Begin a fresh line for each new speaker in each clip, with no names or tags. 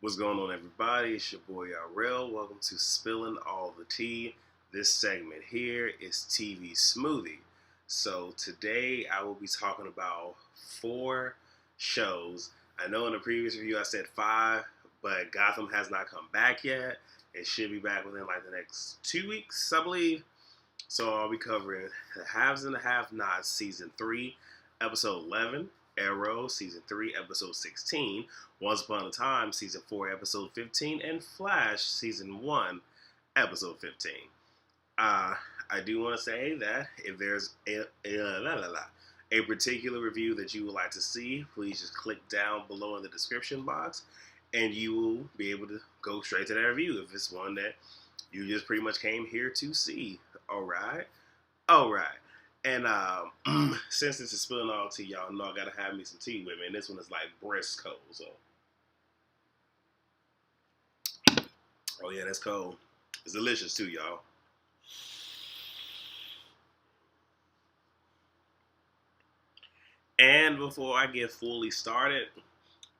What's going on, everybody? It's your boy Yarrell. Welcome to Spilling All the Tea. This segment here is TeaV Smoothie. So today I will be talking about 4 shows. I know in the previous review I said 5, but Gotham has not come back yet. It should be back within like the next 2 weeks, I believe. So I'll be covering The Haves and the Have-Nots Season 3, Episode 11, Arrow Season 3, Episode 16, Once Upon a Time Season 4, Episode 15, and Flash Season 1, Episode 15. I do want to say that if there's a particular review that you would like to see, please just click down below in the description box and you will be able to go straight to that review if it's one that you just pretty much came here to see. Alright. And since this is spilling all tea, y'all know I gotta have me some tea with me. And this one is like brisk cold. So, oh yeah, that's cold. It's delicious too, y'all. And before I get fully started,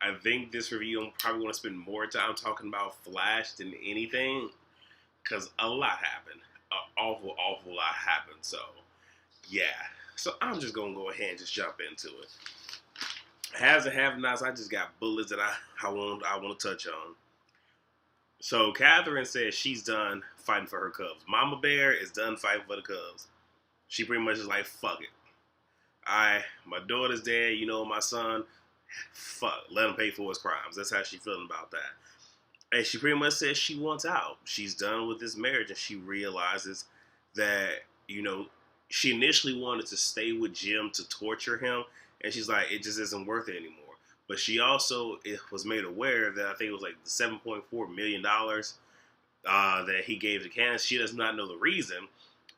I think this review I'm probably going to spend more time talking about Flash than anything, because a lot happened. An awful lot happened. So, yeah. So I'm just going to go ahead and just jump into it. Haves and have-nots, I just got bullets that I want to touch on. So Catherine says she's done fighting for her cubs. Mama Bear is done fighting for the cubs. She pretty much is like, fuck it. My daughter's dead, my son, fuck, let him pay for his crimes. That's how she's feeling about that. And she pretty much says she wants out. She's done with this marriage, and she realizes that, she initially wanted to stay with Jim to torture him, and she's like, it just isn't worth it anymore. But she also was made aware that I think it was like the $7.4 million that he gave to Candace. She does not know the reason,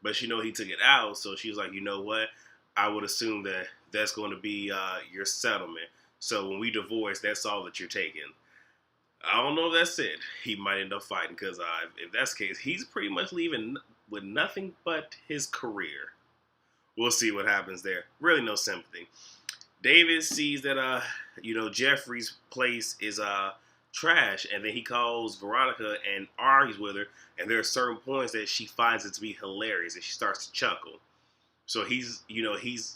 but she know he took it out. So she was like, you know what? I would assume that that's going to be your settlement. So when we divorce, that's all that you're taking. I don't know if that's it. He might end up fighting because if that's the case, he's pretty much leaving with nothing but his career. We'll see what happens there. Really no sympathy. David sees that, Jeffrey's place is trash, and then he calls Veronica and argues with her, and there are certain points that she finds it to be hilarious, and she starts to chuckle. So he's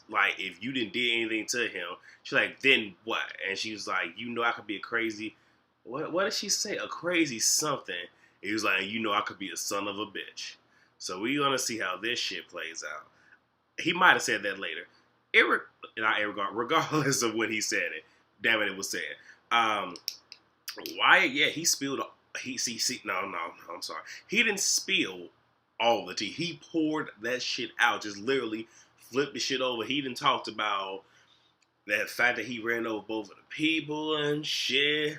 like, if you didn't do anything to him, she's like, then what? And she was like, I could be a crazy, what did she say? A crazy something. He was like, I could be a son of a bitch. So we're going to see how this shit plays out. He might have said that later. Regardless of when he said it. Damn it was said. Wyatt, yeah, he spilled, I'm sorry. He didn't spill all the tea. He poured that shit out, just literally flipped the shit over. He done talked about that fact that he ran over both of the people and shit,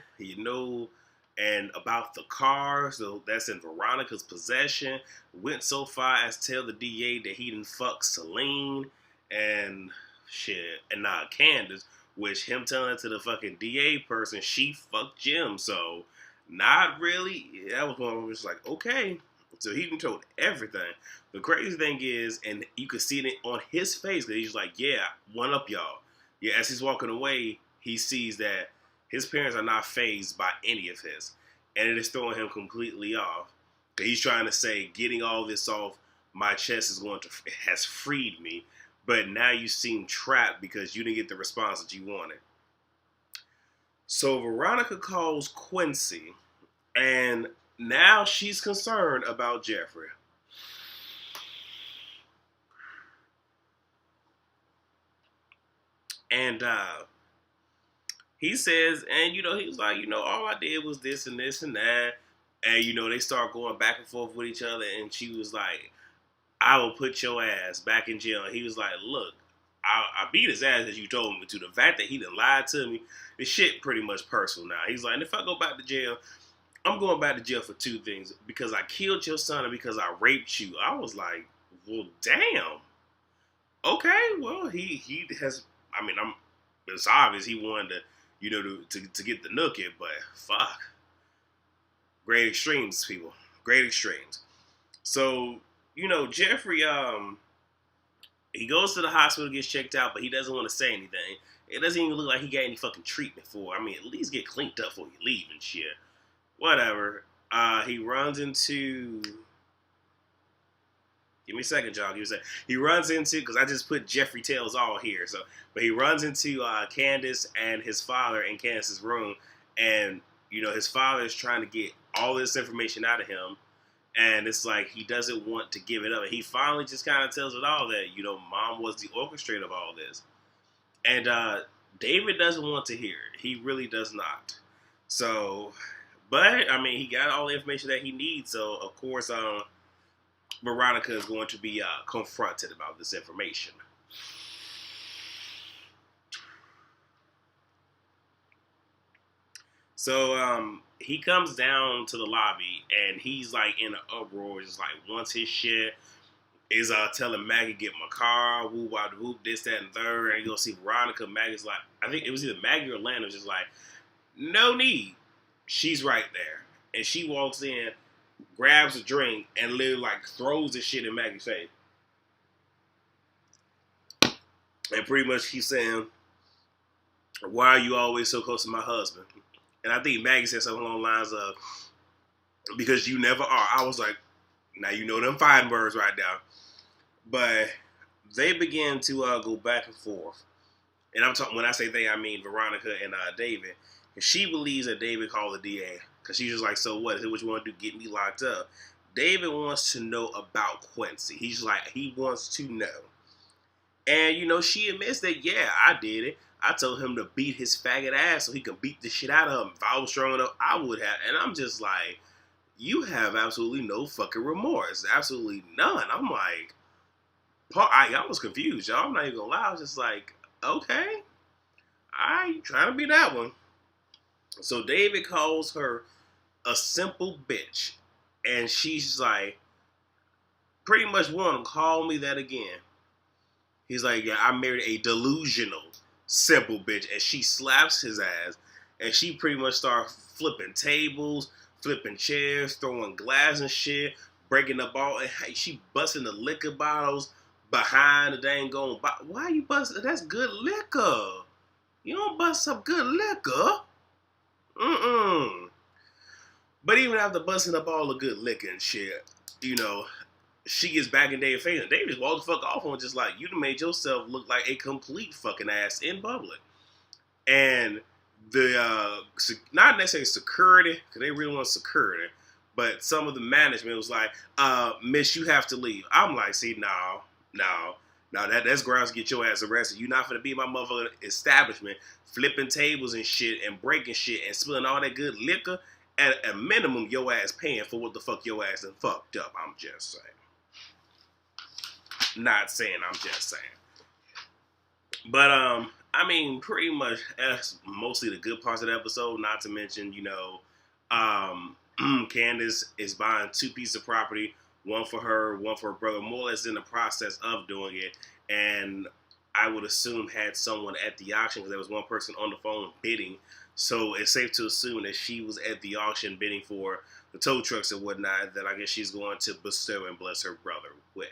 and about the car. So that's in Veronica's possession. Went so far as to tell the DA that he didn't fuck Celine and shit, and not Candace, which him telling it to the fucking DA person, she fucked Jim. So not really. That was one was like, okay. So he done told everything. The crazy thing is, and you could see it on his face, because he's like, yeah, one up y'all. Yeah, as he's walking away, he sees that his parents are not fazed by any of his. And it is throwing him completely off. He's trying to say, getting all this off my chest has freed me. But now you seem trapped because you didn't get the response that you wanted. So Veronica calls Quincy, and now she's concerned about Jeffrey. And he says, and he was like, all I did was this and this and that. And they start going back and forth with each other. And she was like, I will put your ass back in jail. And he was like, look, I beat his ass as you told me to. The fact that he done lied to me, this shit pretty much personal now. He's like, and if I go back to jail, I'm going back to jail for 2 things. Because I killed your son and because I raped you. I was like, well, damn. Okay, well, he has, it's obvious he wanted to, to get the nookie, but fuck. Great extremes, people. Great extremes. So, Jeffrey, he goes to the hospital, gets checked out, but he doesn't want to say anything. It doesn't even look like he got any fucking treatment for it. At least get cleaned up before you leave and shit. whatever. He runs into. Give me a second, y'all. He runs into, because I just put Jeffrey Tales all here. So, but he runs into Candace and his father in Candace's room, and his father is trying to get all this information out of him, and it's like he doesn't want to give it up. And he finally just kind of tells it all that mom was the orchestrator of all this, and David doesn't want to hear it. He really does not. So, but I mean, he got all the information that he needs. So, of course, Veronica is going to be confronted about this information. So he comes down to the lobby and he's like in an uproar, just like wants his shit. Is telling Maggie get my car, woo wah whoop, this, that, and third, and you go see Veronica. Maggie's like, I think it was either Maggie or Lana, just like, no need. She's right there, and she walks in, grabs a drink, and literally like throws the shit in Maggie's face. And pretty much she's saying, why are you always so close to my husband? And I think Maggie said something along the lines of, because you never are. I was like, now you know them fighting words right now. But they begin to go back and forth. And I'm talking, when I say they, I mean Veronica and David. And she believes that David called the DA. Because she's just like, so what? Is it what you want to do? Get me locked up. David wants to know about Quincy. He's like, he wants to know. And, she admits that, yeah, I did it. I told him to beat his faggot ass so he can beat the shit out of him. If I was strong enough, I would have. And I'm just like, you have absolutely no fucking remorse. Absolutely none. I'm like, I was confused, y'all. I'm not even gonna lie. I was just like, okay, I ain't trying to be that one. So David calls her a simple bitch. And she's like, pretty much want to call me that again. He's like, yeah, I married a delusional, simple bitch. And she slaps his ass. And she pretty much starts flipping tables, flipping chairs, throwing glass and shit, breaking the ball. And hey, she busting the liquor bottles behind the dang going. Why are you busting? That's good liquor. You don't bust up good liquor. But even after busting up all the good liquor and shit, she gets back in David's face, and David just walks the fuck off on just like, you done made yourself look like a complete fucking ass in public. And the, not necessarily security, because they really want security, but some of the management was like, miss, you have to leave. I'm like, see, no, that's grounds to get your ass arrested. You're not gonna be in my motherfucking establishment, flipping tables and shit, and breaking shit, and spilling all that good liquor. At a minimum, your ass paying for what the fuck your ass done fucked up. I'm just saying. Not saying, I'm just saying. But, I mean, pretty much that's mostly the good parts of the episode. Not to mention, Candace is buying 2 pieces of property, one for her, one for her brother, more or less in the process of doing it. And I would assume had someone at the auction, because there was one person on the phone bidding. So it's safe to assume that she was at the auction bidding for the tow trucks and whatnot, that I guess she's going to bestow and bless her brother with.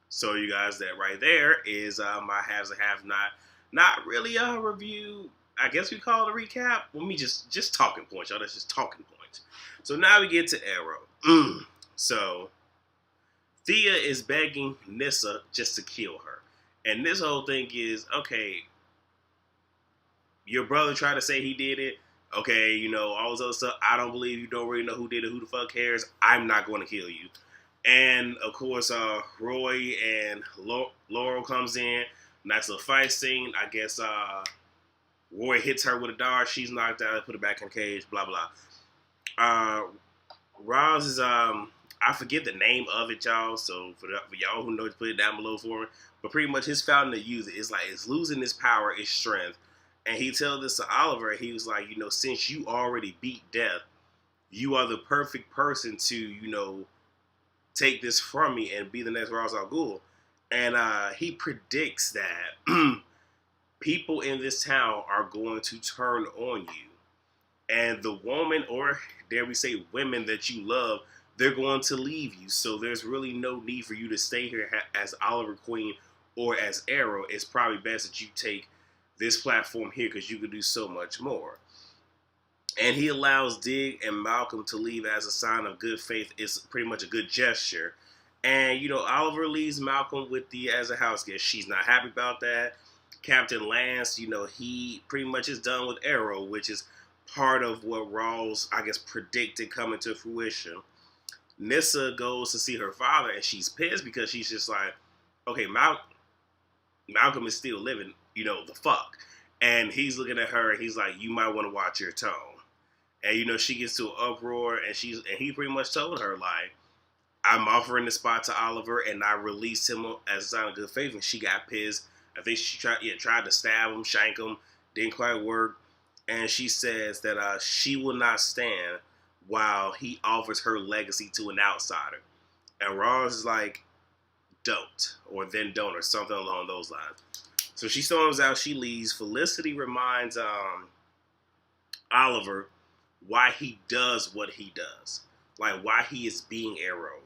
So you guys, that right there is my haves and have not. Not really a review. I guess we call it a recap. Well, just talking points, y'all. That's just talking points. So now we get to Arrow. So Thea is begging Nyssa just to kill her. And this whole thing is, okay, your brother tried to say he did it. Okay, all this other stuff. I don't believe you. Don't really know who did it. Who the fuck cares? I'm not going to kill you. And, of course, Roy and Laurel comes in. Nice little fight scene. I guess Roy hits her with a dart. She's knocked out. Put her back in the cage. Blah, blah. Roz is, I forget the name of it, y'all. So, for y'all who know, put it down below for me. But pretty much his fountain to use it. It's like, it's losing its power, its strength. And he tells this to Oliver. He was like, since you already beat death, you are the perfect person to, take this from me and be the next Ra's al Ghul. And he predicts that people in this town are going to turn on you. And the woman, or dare we say women that you love, they're going to leave you. So there's really no need for you to stay here as Oliver Queen or as Arrow. It's probably best that you take this platform here because you can do so much more. And he allows Dig and Malcolm to leave as a sign of good faith. It's pretty much a good gesture. And, Oliver leaves Malcolm with the as a house guest. She's not happy about that. Captain Lance, he pretty much is done with Arrow, which is part of what Rawls, I guess, predicted coming to fruition. Nyssa goes to see her father, and she's pissed because she's just like, okay, Malcolm is still living, the fuck. And he's looking at her, and he's like, you might want to watch your tone. And, she gets to an uproar, and he pretty much told her, like, I'm offering the spot to Oliver, and I released him as a sign of good faith, and she got pissed. I think she tried to stab him, shank him, didn't quite work. And she says that she will not stand while he offers her legacy to an outsider. And Ross is like, don't, or then don't, or something along those lines. So she storms out, she leaves. Felicity reminds Oliver why he does what he does. Like, why he is being Arrow,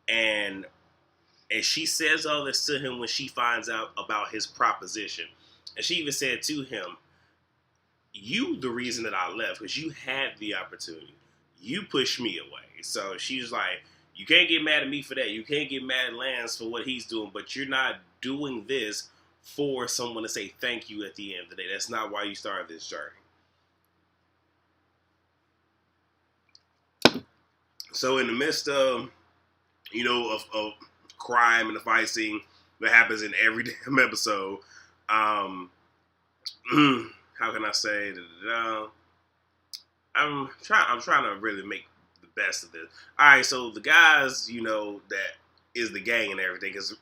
And she says all this to him when she finds out about his proposition. And she even said to him, you the reason that I left, because you had the opportunity. You pushed me away. So she's like, you can't get mad at me for that. You can't get mad at Lance for what he's doing, but you're not doing this for someone to say thank you at the end of the day. That's not why you started this journey. So in the midst of, of crime and the fight scene that happens in every damn episode, how can I say? I'm trying to really make the best of this. All right, so the guys, that is the gang and everything, because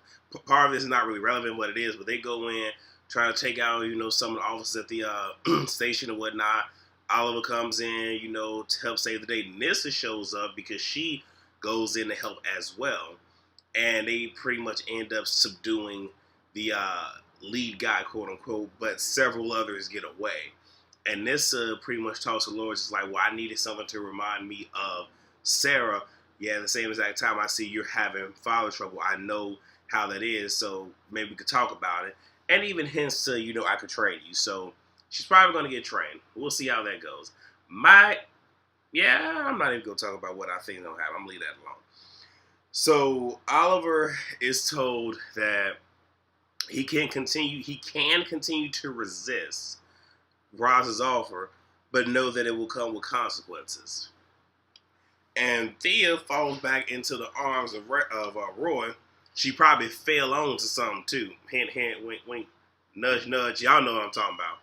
part of this is not really relevant what it is, but they go in, try to take out, some of the officers at the station and whatnot. Oliver comes in, to help save the day. Nyssa shows up because she goes in to help as well. And they pretty much end up subduing the lead guy, quote unquote, but several others get away. And Nyssa pretty much talks to Lawrence, it's like, well, I needed something to remind me of Sarah. Yeah, the same exact time I see you're having father trouble, I know how that is, so maybe we could talk about it. And even hints to, I could train you. So she's probably going to get trained. We'll see how that goes. I'm not even going to talk about what I think they'll have. I'm going to leave that alone. So Oliver is told that he can continue to resist Roz's offer, but know that it will come with consequences. And Thea falls back into the arms of Roy. She probably fell on to something too. Hint, hint, wink, wink, nudge, nudge. Y'all know what I'm talking about.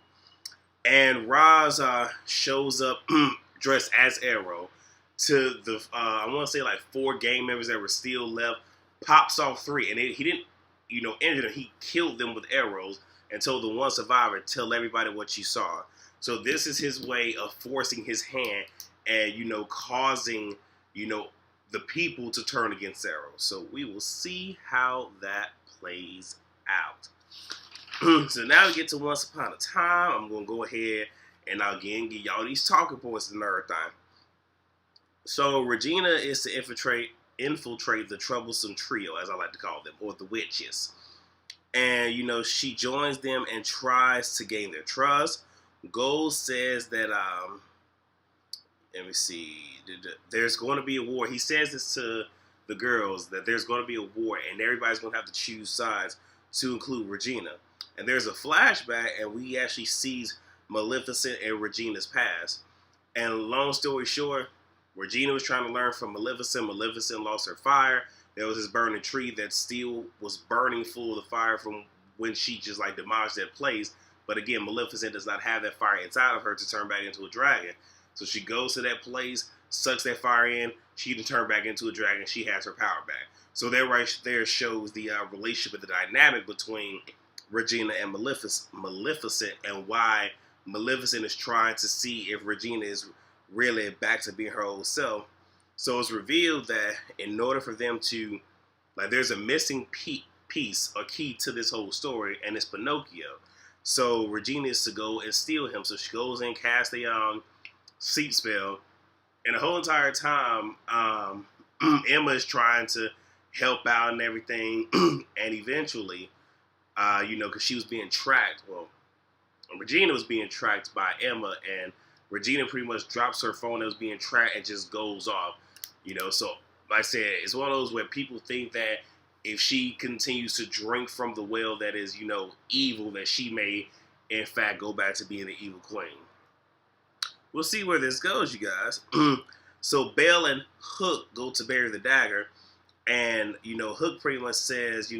And Roz shows up dressed as Arrow to the, I want to say like 4 gang members that were still left, pops off 3. And he didn't, injure them. He killed them with arrows and told the one survivor, tell everybody what you saw. So this is his way of forcing his hand and, causing, the people to turn against Arrow. So we will see how that plays out. So now we get to Once Upon a Time. I'm going to go ahead and again give y'all these talking points and everything. So Regina is to infiltrate the troublesome trio, as I like to call them, or the witches. And, she joins them and tries to gain their trust. Gold says that, let me see, there's going to be a war. He says this to the girls, that there's going to be a war, and everybody's going to have to choose sides, to include Regina. And there's a flashback, and we actually see Maleficent and Regina's past. And long story short, Regina was trying to learn from Maleficent. Maleficent lost her fire. There was this burning tree that still was burning full of the fire from when she just like demolished that place. But again, Maleficent does not have that fire inside of her to turn back into a dragon. So she goes to that place, sucks that fire in. She can turn back into a dragon. She has her power back. So that right there shows the relationship and the dynamic between Regina and Maleficent, and why Maleficent is trying to see if Regina is really back to being her old self. So it's revealed that in order for them to, like, there's a missing piece or key to this whole story, and it's Pinocchio. So Regina is to go and steal him. So she goes in, casts a sleep spell, and the whole entire time, Emma is trying to help out and everything, and eventually, because she was being tracked. Well, Regina was being tracked by Emma, and Regina pretty much drops her phone that was being tracked and just goes off. So like I said, it's one of those where people think that if she continues to drink from the well that is, evil, that she may, in fact, go back to being the evil queen. We'll see where this goes, you guys. So Belle and Hook go to bury the dagger, and, Hook pretty much says,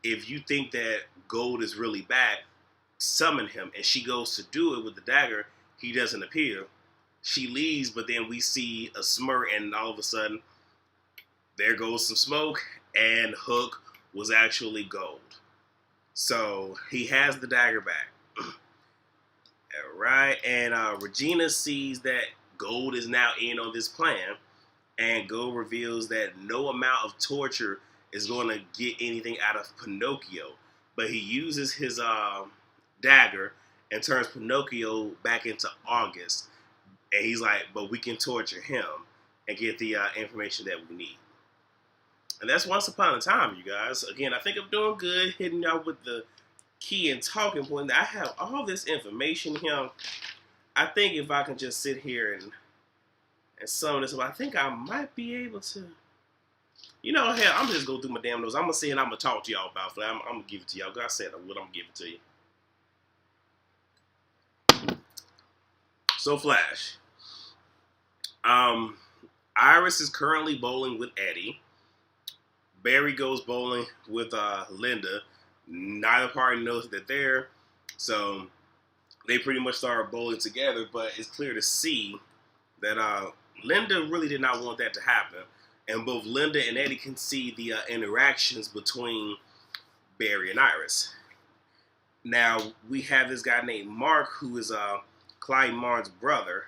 if you think that Gold is really bad, summon him. And she goes to do it with the dagger. He doesn't appear. She leaves, but then we see a smirk, and all of a sudden, there goes some smoke, and Hook was actually Gold. So he has the dagger back. All right, and Regina sees that Gold is now in on this plan, and Gold reveals that no amount of torture is going to get anything out of Pinocchio, but he uses his dagger and turns Pinocchio back into August, and he's like, but we can torture him and get the information that we need. And that's Once Upon a Time, you guys. Again, I think I'm doing good hitting y'all with the key and talking point. I have all this information here. I think if I can just sit here and sum this up, I think I might be able to. Hell, I'm just going through my damn notes. I'm going to see and I'm going to talk to y'all about it. I'm going to give it to y'all. God said I would. I'm going to give it to you. So, Flash. Iris is currently bowling with Eddie. Barry goes bowling with Linda. Neither party knows that they're there. So, they pretty much start bowling together, but it's clear to see that Linda really did not want that to happen. And both Linda and Eddie can see the interactions between Barry and Iris. Now, we have this guy named Mark, who is Clyde Martin's brother,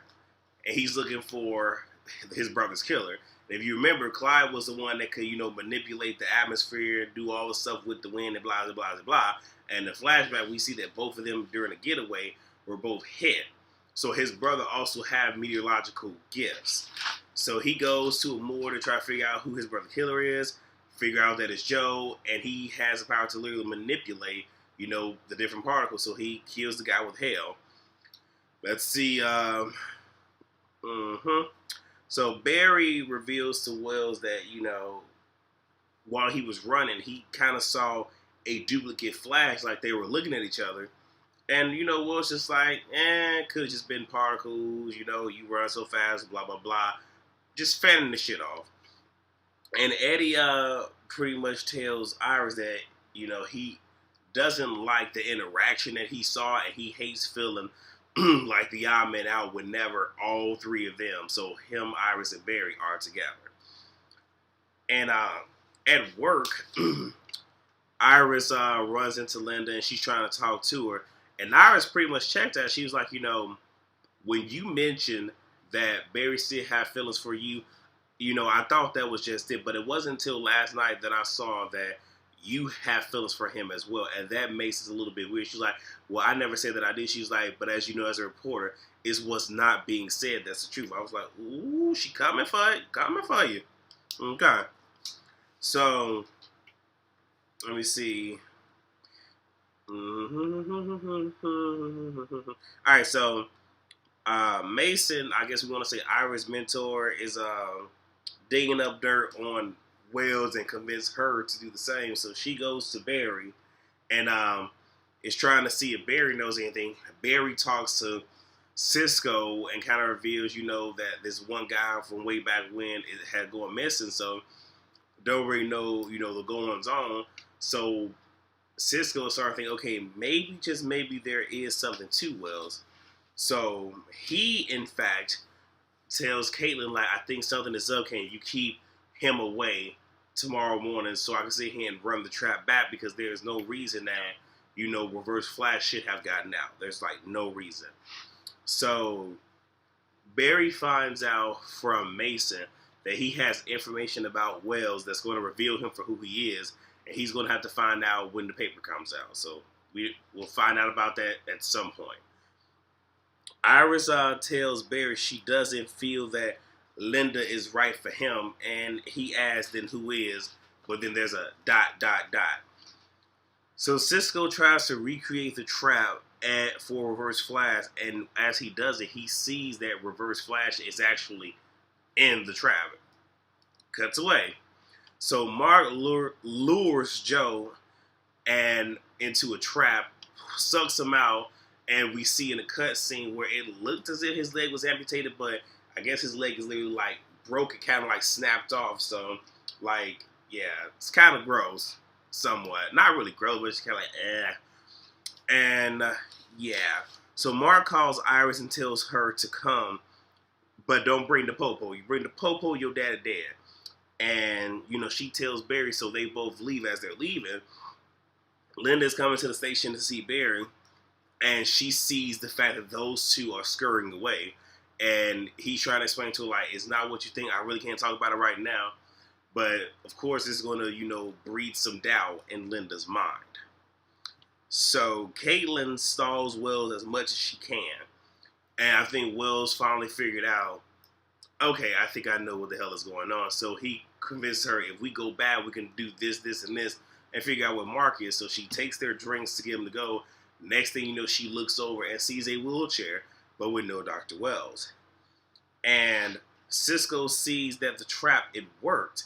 and he's looking for his brother's killer. And if you remember, Clyde was the one that could, manipulate the atmosphere, do all the stuff with the wind and blah, blah, blah, blah, blah. And in the flashback, we see that both of them during the getaway were both hit. So his brother also had meteorological gifts. So he goes to a moor to try to figure out who his brother killer is, figure out that it's Joe, and he has the power to literally manipulate, the different particles. So he kills the guy with hell. Let's see. So Barry reveals to Wells that, while he was running, he kind of saw a duplicate Flash, like they were looking at each other. And, Wells just like, could have just been particles, you run so fast, blah, blah, blah. Just fanning the shit off. And Eddie pretty much tells Iris that, he doesn't like the interaction that he saw, and he hates feeling like the odd man out whenever all three of them, so him, Iris, and Barry, are together. And at work, Iris runs into Linda, and she's trying to talk to her. And Iris pretty much checked that. She was like, when you mentioned that Barry still had feelings for you, I thought that was just it. But it wasn't until last night that I saw that you have feelings for him as well. And that makes it a little bit weird. She's like, well, I never said that I did. She's like, but as you know, as a reporter, it's what's not being said that's the truth. I was like, ooh, she coming for you. Okay. So, let me see. Alright, so Mason, I guess we want to say Iris' mentor, is digging up dirt on Wells and convince her to do the same. So she goes to Barry and is trying to see if Barry knows anything. Barry talks to Cisco and kind of reveals, that this one guy from way back when it had gone missing. So don't really know, the goings on. So Cisco started thinking, okay, maybe, just maybe, there is something to Wells. So he, in fact, tells Caitlin, like, I think something is up. Can you keep him away tomorrow morning so I can sit here and run the trap back? Because there's no reason that, Reverse Flash should have gotten out. There's, like, no reason. So Barry finds out from Mason that he has information about Wells that's going to reveal him for who he is. And he's going to have to find out when the paper comes out. So we'll find out about that at some point. Iris tells Barry she doesn't feel that Linda is right for him. And he asks, then who is? But then there's a ... So Cisco tries to recreate the trap for Reverse Flash, and as he does it, he sees that Reverse Flash is actually in the trap. Cuts away. So Mark lures Joe and into a trap, sucks him out, and we see in a cutscene where it looked as if his leg was amputated, but I guess his leg is literally like broke, kind of like snapped off. So, like, yeah, it's kind of gross, somewhat. Not really gross, but it's kind of like, eh. And, yeah. So Mark calls Iris and tells her to come, but don't bring the popo. You bring the popo, your dad dead. And, you know, she tells Barry, so they both leave. As they're leaving, Linda's coming to the station to see Barry, and she sees the fact that those two are scurrying away. And he's trying to explain to her, like, it's not what you think. I really can't talk about it right now. But, of course, it's going to, you know, breed some doubt in Linda's mind. So Caitlin stalls Wells as much as she can. And I think Wells finally figured out, okay, I think I know what the hell is going on. So he convinced her, if we go back, we can do this, this, and this, and figure out what Mark is. So she takes their drinks to get them to go. Next thing you know, she looks over and sees a wheelchair, but with no Dr. Wells. And Cisco sees that the trap, it worked,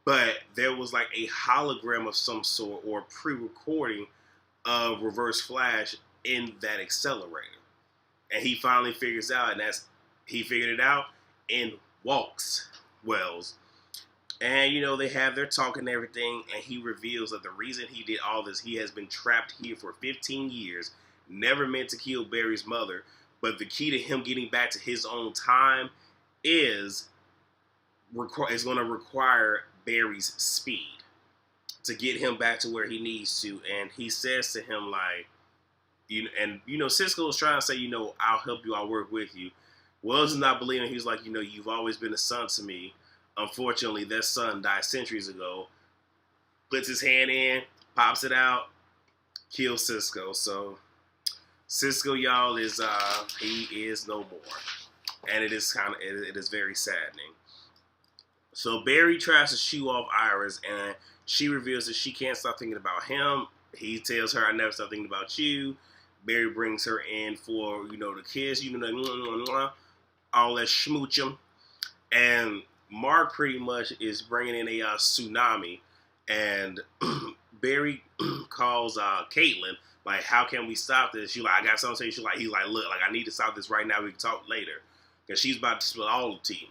but there was like a hologram of some sort or pre-recording of Reverse Flash in that accelerator. And he finally figures out, and he figured it out, and walks Wells. And, you know, they have their talk and everything, and he reveals that the reason he did all this, he has been trapped here for 15 years, never meant to kill Barry's mother, but the key to him getting back to his own time is going to require Barry's speed to get him back to where he needs to. And he says to him, like, Cisco is trying to say, I'll help you, I'll work with you. Wells is not believing. He's like, you've always been a son to me. Unfortunately, that son died centuries ago. Puts his hand in, pops it out, kills Cisco. So Cisco, y'all, he is no more. And it is very saddening. So Barry tries to shoo off Iris, and she reveals that she can't stop thinking about him. He tells her, I never stop thinking about you. Barry brings her in for, the kiss, all that schmooching. And Mark pretty much is bringing in a tsunami. And Barry calls Caitlin, like, how can we stop this? She's like, I got something to say. He's like, look, like, I need to stop this right now. We can talk later. Because she's about to spill all the tea.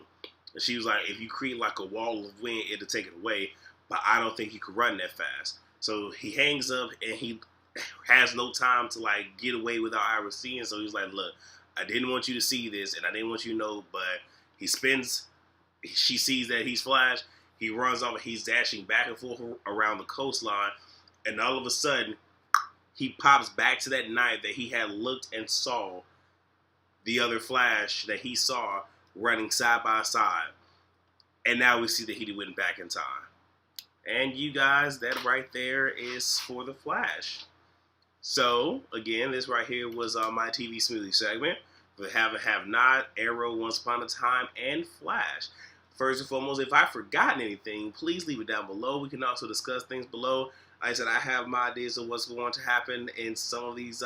And she was like, if you create like a wall of wind, it'll take it away. But I don't think he could run that fast. So he hangs up, and he has no time to, like, get away without Iris seeing. So he's like, look, I didn't want you to see this, and I didn't want you to know, but she sees that he's Flash. He runs off, and he's dashing back and forth around the coastline. And all of a sudden, he pops back to that night that he had looked and saw the other Flash that he saw running side by side. And now we see that he went back in time. And you guys, that right there is for the Flash. So, again, this right here was my TV Smoothie segment. The Have and Have Not, Arrow, Once Upon a Time, and Flash. First and foremost, if I've forgotten anything, please leave it down below. We can also discuss things below. Like I said, I have my ideas of what's going to happen in some of these,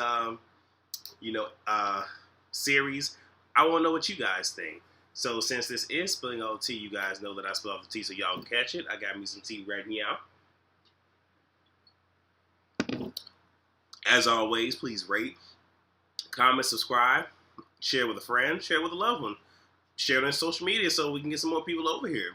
series. I want to know what you guys think. So since this is spilling all the tea, you guys know that I spill off the tea so y'all can catch it. I got me some tea right now. As always, please rate, comment, subscribe, share with a friend, share with a loved one. Share it on social media so we can get some more people over here.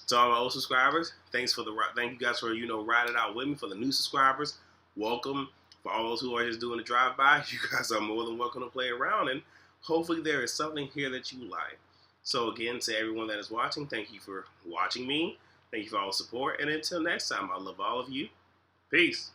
To all my old subscribers, thank you guys for, riding out with me. For the new subscribers, welcome. For all those who are just doing the drive-by, you guys are more than welcome to play around, and hopefully there is something here that you like. So again, to everyone that is watching, thank you for watching me. Thank you for all the support, and until next time, I love all of you. Peace.